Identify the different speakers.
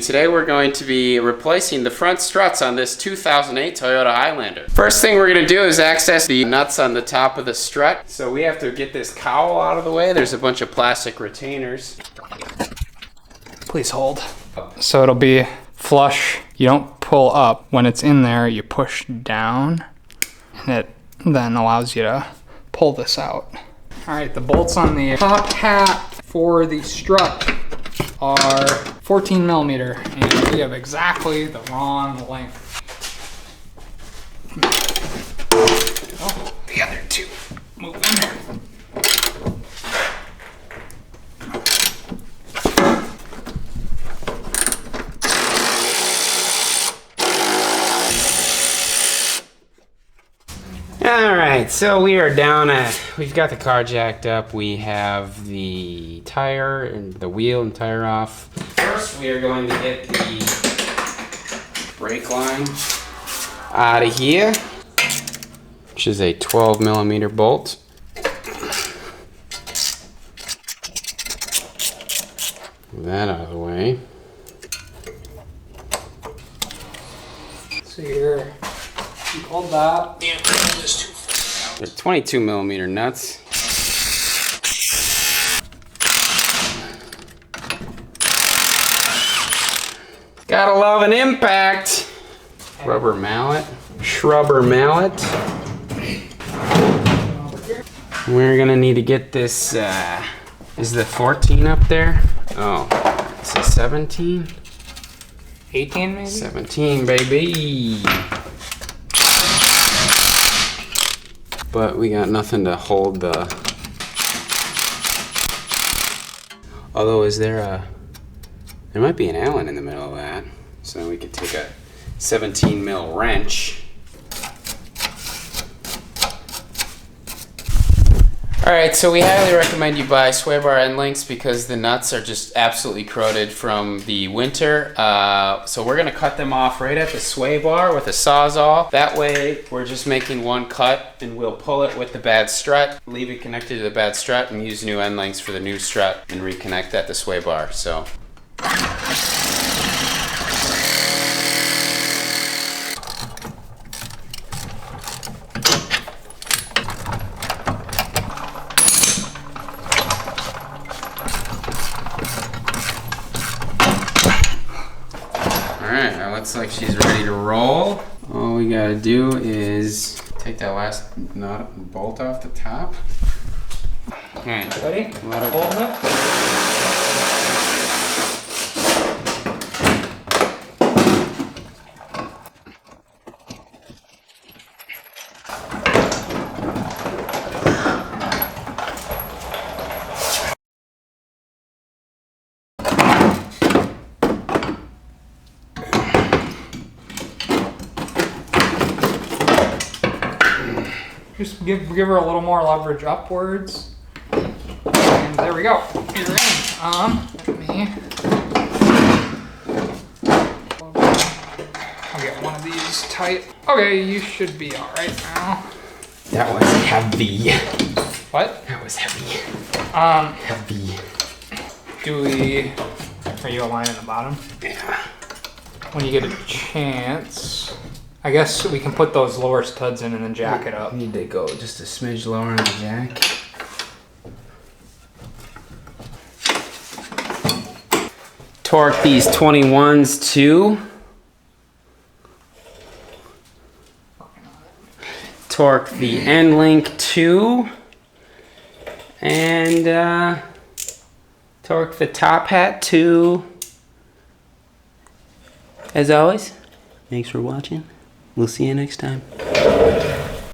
Speaker 1: Today we're going to be replacing the front struts on this 2008 Toyota Highlander. First thing we're going to do is access the nuts on the top of the strut. So we have to get this cowl out of the way. There's a bunch of plastic retainers.
Speaker 2: Please hold. So it'll be flush. You don't pull up. When it's in there, you push down, and it then allows you to pull this out. All right, the bolts on the top hat for the strut are 14 millimeter, and we have exactly the wrong length. Oh, the other two moving.
Speaker 1: Alright, so we are down at, we've got the car jacked up. We have the tire and the wheel and tire off. First, we are going to get the brake line out of here, which is a 12 millimeter bolt. Move that out of the way.
Speaker 2: So here, you hold that.
Speaker 1: They're 22 millimeter nuts. Gotta love an impact. Rubber mallet, shrubber mallet. We're gonna need to get this, is the 14 up there? Oh, it's a 17?
Speaker 2: 18 maybe?
Speaker 1: 17, baby. But we got nothing to hold the... Although, is there a... There might be an Allen in the middle of that. So we could take a 17 mil wrench. Alright, so we highly recommend you buy sway bar end links because the nuts are just absolutely corroded from the winter. So we're going to cut them off right at the sway bar with a Sawzall. That way we're just making one cut, and we'll pull it with the bad strut, leave it connected to the bad strut, and use new end links for the new strut and reconnect at the sway bar. So. Alright, now looks like she's ready to roll. All we gotta do is take that last nut bolt off the top. Alright,
Speaker 2: Ready?
Speaker 1: let it
Speaker 2: Hold it. Just give her a little more leverage upwards. And there we go. You're in. Let me... I'll get one of these tight. Okay, you should be alright now.
Speaker 1: That was heavy.
Speaker 2: What?
Speaker 1: That was heavy. Heavy.
Speaker 2: Do we... Are you aligning the bottom?
Speaker 1: Yeah.
Speaker 2: When you get a chance... I guess we can put those lower studs in and then jack it up.
Speaker 1: Need to go just a smidge lower on the jack. Torque these 21s too. Torque the end link too. And torque the top hat too. As always, thanks for watching. We'll see you next time.